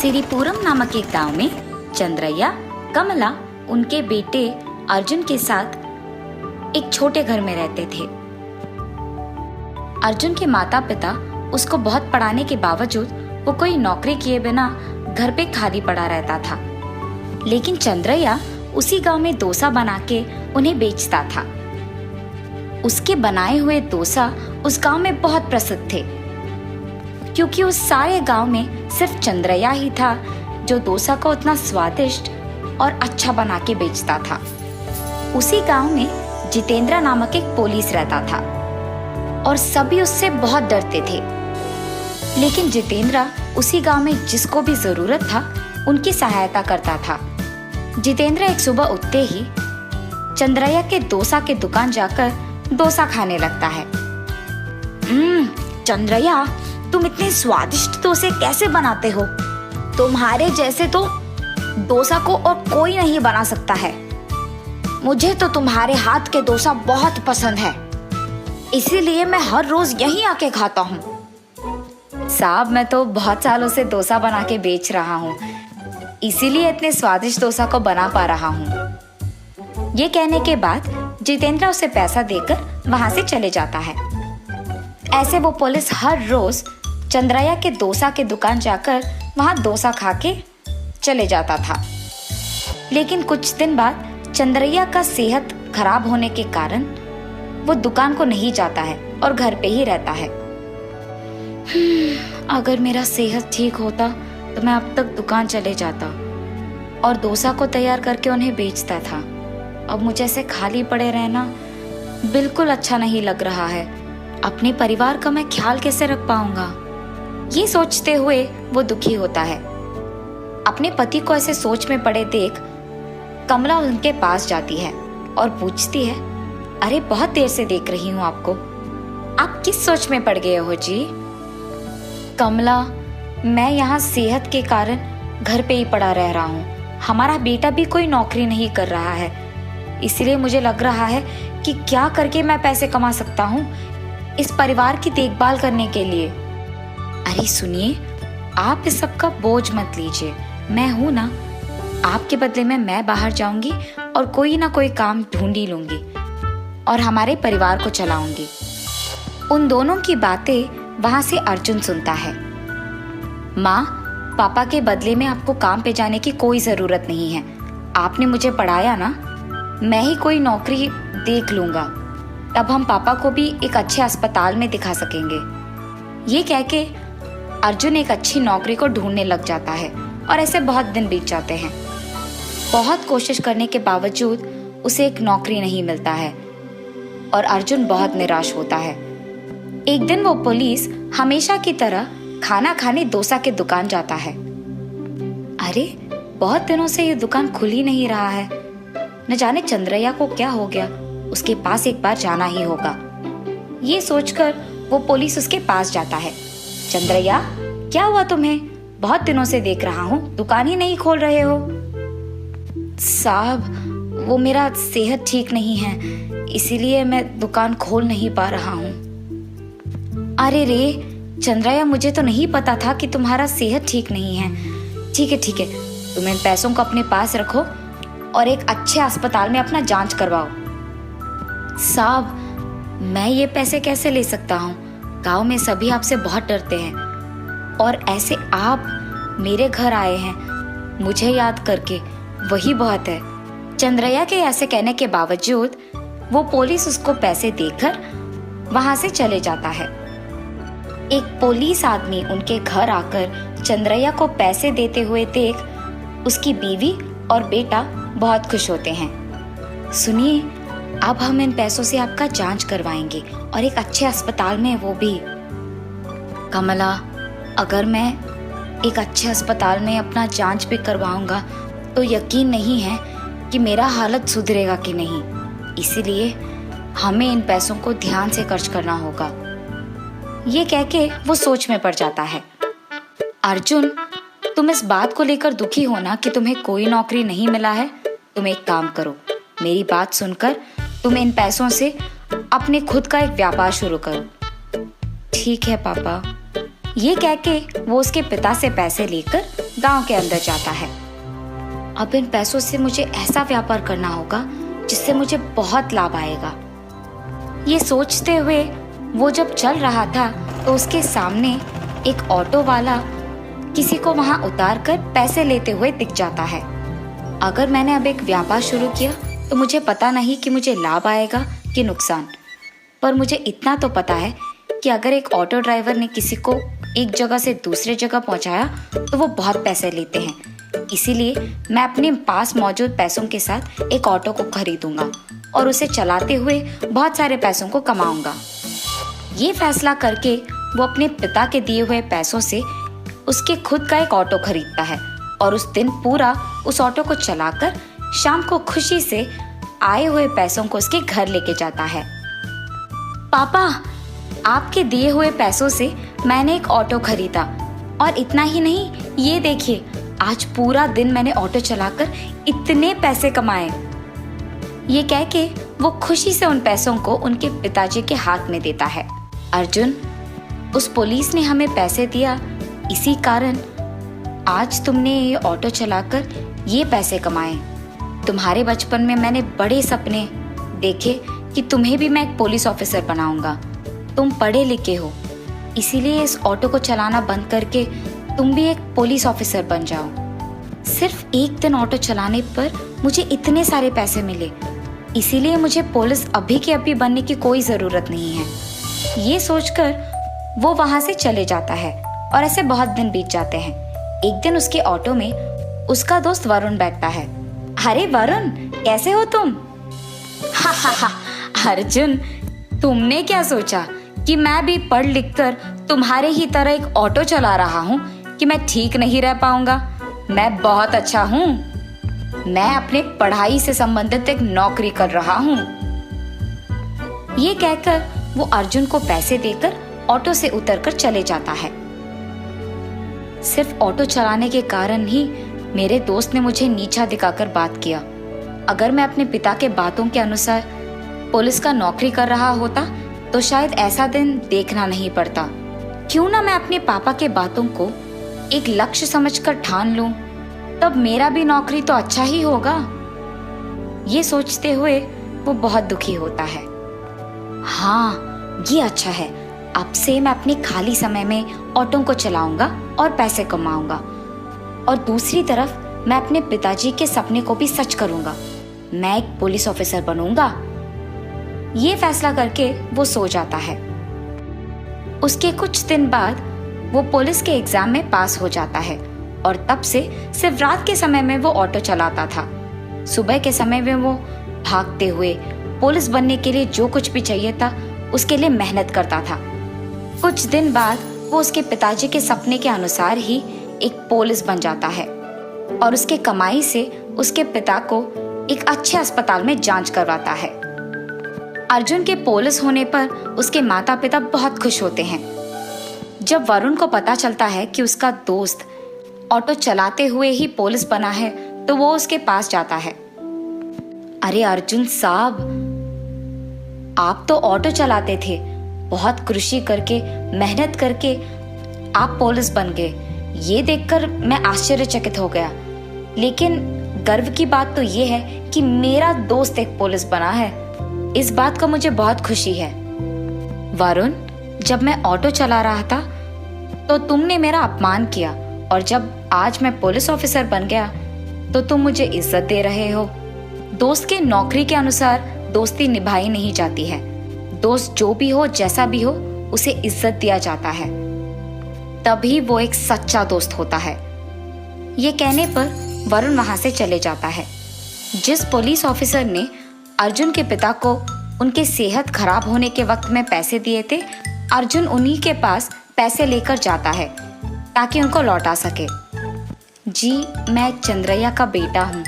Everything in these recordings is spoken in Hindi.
सिरिपुरम नामक एक गांव में चंद्रैया, कमला उनके बेटे अर्जुन के साथ एक छोटे घर में रहते थे। अर्जुन के माता पिता उसको बहुत पढ़ाने के बावजूद वो कोई नौकरी किए बिना घर पे खाली पड़ा रहता था। लेकिन चंद्रैया उसी गांव में डोसा बना के उन्हें बेचता था। उसके बनाए हुए डोसा उस गांव में बहुत प्रसिद्ध थे, क्योंकि उस सारे गांव में सिर्फ चंद्रैया ही था जो डोसा को उतना स्वादिष्ट और अच्छा बना के बेचता था। उसी गांव में जितेंद्र नामक एक पुलिस रहता था और सभी उससे बहुत डरते थे। लेकिन जितेंद्र उसी गांव में जिसको भी जरूरत था उनकी सहायता करता था। जितेंद्र एक सुबह उठते ही चंद्रैया के डोसा के दुकान जाकर डोसा खाने लगता है। चंद्रैया, तुम इतने स्वादिष्ट डोसे कैसे बनाते हो? तुम्हारे जैसे तो डोसा को और कोई नहीं बना सकता है। मुझे तो तुम्हारे हाथ के डोसा बहुत पसंद है, इसीलिए मैं हर रोज यहीं आके खाता हूँ। साहब, मैं तो बहुत सालों से डोसा बना के बेच रहा हूँ, इसीलिए इतने स्वादिष्ट डोसा को बना पा रहा हूँ। ये कहने के बाद जितेंद्र उसे पैसा देकर वहां से चले जाता है। ऐसे वो पुलिस हर रोज चंद्रैया के डोसा के दुकान जाकर वहां डोसा खा के चले जाता था। लेकिन कुछ दिन बाद चंद्रैया का सेहत खराब होने के कारण वो दुकान को नहीं जाता है और घर पे ही रहता है। अगर मेरा सेहत ठीक होता तो मैं अब तक दुकान चले जाता और डोसा को तैयार करके उन्हें बेचता था। अब मुझे ऐसे खाली पड़े रहना बिल्कुल अच्छा नहीं लग रहा है। अपने परिवार का मैं ख्याल कैसे रख पाऊंगा? ये सोचते हुए वो दुखी होता है। अपने पति को ऐसे सोच में पड़े देख कमला उनके पास जाती है और पूछती है, अरे बहुत देर से देख रही हूँ आपको, आप किस सोच में पड़ गए हो जी? कमला, मैं यहाँ सेहत के कारण घर पे ही पड़ा रह रहा हूँ। हमारा बेटा भी कोई नौकरी नहीं कर रहा है, इसलिए मुझे लग रहा है कि क्या करके मैं पैसे कमा सकता हूँ इस परिवार की देखभाल करने के लिए। अरे सुनिए, आप इस सब का बोझ मत लीजिए, मैं हूं ना। आपके बदले में मैं बाहर जाऊंगी और कोई ना कोई काम ढूंढ ही लूंगी और हमारे परिवार को चलाऊंगी। उन दोनों की बातें वहां से अर्जुन सुनता है। माँ, पापा के बदले में आपको काम पे जाने की कोई जरूरत नहीं है। आपने मुझे पढ़ाया ना, मैं ही कोई नौकरी देख लूंगा, तब हम पापा को भी एक अच्छे अस्पताल में दिखा सकेंगे। ये कह के अर्जुन एक अच्छी नौकरी को ढूंढने लग जाता है और ऐसे बहुत दिन बीत जाते हैं। बहुत कोशिश करने के बावजूद उसे एक नौकरी नहीं मिलता है और अर्जुन बहुत निराश होता है। एक दिन वो पुलिस हमेशा की तरह खाना खाने डोसा के दुकान जाता है। अरे, बहुत दिनों से ये दुकान खुल ही नहीं रहा है। न जाने चंद्रैया को क्या हो गया, उसके पास एक बार जाना ही होगा। ये सोचकर वो पुलिस उसके पास जाता है। चंद्रैया, क्या हुआ तुम्हें? बहुत दिनों से देख रहा हूँ, दुकान ही नहीं खोल रहे हो। साहब, वो मेरा सेहत ठीक नहीं है, इसीलिए मैं दुकान खोल नहीं पा रहा हूँ। अरे रे चंद्रैया, मुझे तो नहीं पता था कि तुम्हारा सेहत ठीक नहीं है। ठीक है, तुम इन पैसों को अपने पास रखो और एक अच्छे अस्पताल में अपना जांच करवाओ। साहब, मैं ये पैसे कैसे ले सकता हूँ? गांव में सभी आपसे बहुत डरते हैं और ऐसे आप मेरे घर आए हैं मुझे याद करके, वही बहुत है। चंद्रैया के ऐसे कहने के बावजूद वो पुलिस उसको पैसे देकर वहां से चले जाता है। एक पुलिस आदमी उनके घर आकर चंद्रैया को पैसे देते हुए देख उसकी बीवी और बेटा बहुत खुश होते हैं। सुनिए, अब हम इन पैसों से आपका जांच करवाएंगे और एक अच्छे अस्पताल में, वो भी। कमला, अगर मैं एक अच्छे अस्पताल में अपना जांच भी करवाऊंगा तो यकीन नहीं है कि मेरा हालत सुधरेगा कि नहीं, इसीलिए हमें इन पैसों को ध्यान से खर्च करना होगा। ये कह के वो सोच में पड़ जाता है। अर्जुन, तुम इस बात को लेकर दुखी हो ना कि तुम्हें कोई नौकरी नहीं मिला है। तुम एक काम करो, मेरी बात सुनकर तुम इन पैसों से अपने खुद का एक व्यापार शुरू करो। ठीक है पापा, ये कह के वो उसके पिता से पैसे लेकर गांव के अंदर जाता है। अब इन पैसों से मुझे ऐसा व्यापार करना होगा जिससे मुझे बहुत लाभ आएगा। ये सोचते हुए वो जब चल रहा था तो उसके सामने एक ऑटो वाला किसी को वहां उतार कर पैसे लेते हुए दिख जाता है। अगर मैंने अब एक व्यापार शुरू किया तो मुझे पता नहीं कि मुझे लाभ आएगा कि नुकसान, पर मुझे इतना तो पता है कि अगर एक ऑटो ड्राइवर ने किसी को एक जगह से दूसरे जगह पहुंचाया तो वो बहुत पैसे लेते हैं। इसीलिए मैं अपने पास मौजूद पैसों के साथ एक ऑटो को खरीदूंगा और उसे चलाते हुए बहुत सारे पैसों को कमाऊंगा। ये फैसला करके वो अपने पिता के दिए हुए पैसों से उसके खुद का एक ऑटो खरीदता है और उस दिन पूरा उस ऑटो को चलाकर शाम को खुशी से आए हुए पैसों को उसके घर लेके जाता है। पापा, आपके दिए हुए पैसों से मैंने एक ऑटो खरीदा और इतना ही नहीं, ये देखिए आज पूरा दिन मैंने ऑटो चलाकर इतने पैसे कमाए। ये कह के वो खुशी से उन पैसों को उनके पिताजी के हाथ में देता है। अर्जुन, उस पुलिस ने हमें पैसे दिया, इसी कारण आज तुमने ये ऑटो चलाकर ये पैसे कमाए। तुम्हारे बचपन में मैंने बड़े सपने देखे कि तुम्हें भी मैं एक पुलिस ऑफिसर बनाऊंगा। तुम पढ़े लिखे हो, इसीलिए इस ऑटो को चलाना बंद करके तुम भी एक पुलिस ऑफिसर बन जाओ। सिर्फ एक दिन ऑटो चलाने पर मुझे इतने सारे पैसे मिले, इसीलिए मुझे पुलिस अभी के अभी बनने की कोई जरूरत नहीं है। ये सोचकर वो वहां से चले जाता है और ऐसे बहुत दिन बीत जाते हैं। एक दिन उसके ऑटो में उसका दोस्त वरुण बैठता है। अरे वरुण, कैसे हो तुम? हा हा हा, अर्जुन, तुमने क्या सोचा कि मैं भी पढ़ लिख कर तुम्हारे ही तरह एक ऑटो चला रहा हूँ कि मैं ठीक नहीं रह पाऊंगा? मैं बहुत अच्छा हूँ। मैं अपने पढ़ाई से संबंधित एक नौकरी कर रहा हूँ। ये कहकर वो अर्जुन को पैसे देकर ऑटो से उतरकर चले जाता है। सिर्फ ऑटो चलाने के कारण ही मेरे दोस्त ने मुझे नीचा दिखाकर बात किया। अगर मैं अपने पिता के बातों के अनुसार पुलिस का नौकरी कर रहा होता तो शायद ऐसा दिन देखना नहीं पड़ता। क्यों ना मैं अपने पापा के बातों को एक लक्ष्य समझकर ठान लूं, तब मेरा भी नौकरी तो अच्छा ही होगा। ये सोचते हुए वो बहुत दुखी होता है। हाँ, ये अच्छा है। अब से मैं अपने खाली समय में ऑटो को चलाऊंगा और पैसे कमाऊंगा, और दूसरी तरफ मैं अपने पिताजी के सपने को भी सच करूंगा। मैं एक पुलिस ऑफिसर बनूंगा। ये फैसला करके वो सो जाता है। उसके कुछ दिन बाद वो पुलिस के एग्जाम में पास हो जाता है और तब से सिर्फ रात के समय में वो ऑटो चलाता था। सुबह के समय में वो भागते हुए पुलिस बनने के लिए जो कुछ भी चाहिए था उसके लिए मेहनत करता था। कुछ दिन बाद वो उसके पिताजी के सपने के अनुसार ही एक पुलिस बन जाता है और उसके कमाई से उसके पिता को एक अच्छे अस्पताल में जांच करवाता है। अर्जुन के पुलिस होने पर उसके माता पिता बहुत खुश होते हैं। जब वरुण को पता चलता है कि उसका दोस्त ऑटो चलाते हुए ही पुलिस बना है तो वो उसके पास जाता है। अरे अर्जुन साहब, आप तो ऑटो चलाते थे, बहुत कृषि करके मेहनत करके आप पुलिस बन गए। ये देखकर मैं आश्चर्यचकित हो गया, लेकिन गर्व की बात तो ये है कि मेरा दोस्त एक पुलिस बना है। इस बात का मुझे बहुत खुशी है। वरुण, जब मैं ऑटो चला रहा था तो तुमने मेरा अपमान किया, और जब आज मैं पुलिस ऑफिसर बन गया तो तुम मुझे इज्जत दे रहे हो। दोस्त के नौकरी के अनुसार दोस्ती निभाई नहीं जाती है। दोस्त जो भी हो, जैसा भी हो, उसे इज्जत दिया जाता है, तभी वो एक सच्चा दोस्त होता है। ये कहने पर वरुण वहां से चले जाता है। जिस पुलिस ऑफिसर ने अर्जुन के पिता को उनके सेहत खराब होने के वक्त में पैसे दिए थे, अर्जुन उन्हीं के पास पैसे लेकर जाता है ताकि उनको लौटा सके। जी, मैं चंद्रैया का बेटा हूँ।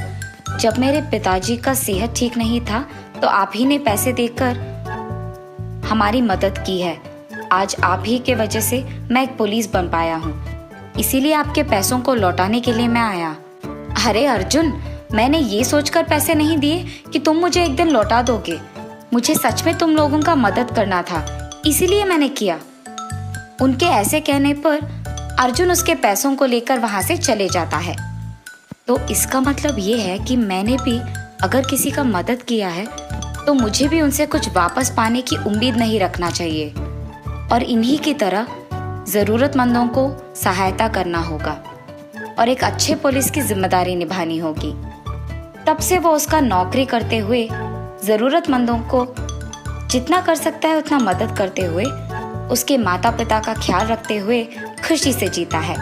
जब मेरे पिताजी का सेहत ठीक नहीं था तो आप ही ने पैसे देकर हमारी मदद की है। आज आप ही के वजह से मैं एक पुलिस बन पाया हूँ, इसीलिए आपके पैसों को लौटाने के लिए मैं आया। अरे अर्जुन, मैंने ये सोचकर पैसे नहीं दिए कि तुम मुझे एक दिन लौटा दोगे। मुझे सच में तुम लोगों का मदद करना था, इसीलिए मैंने किया। उनके ऐसे कहने पर अर्जुन उसके पैसों को लेकर वहां से चले जाता है। तो इसका मतलब ये है कि मैंने भी अगर किसी का मदद किया है तो मुझे भी उनसे कुछ वापस पाने की उम्मीद नहीं रखना चाहिए और इन्हीं की तरह ज़रूरतमंदों को सहायता करना होगा और एक अच्छे पुलिस की जिम्मेदारी निभानी होगी। तब से वो उसका नौकरी करते हुए ज़रूरतमंदों को जितना कर सकता है उतना मदद करते हुए उसके माता पिता का ख्याल रखते हुए खुशी से जीता है।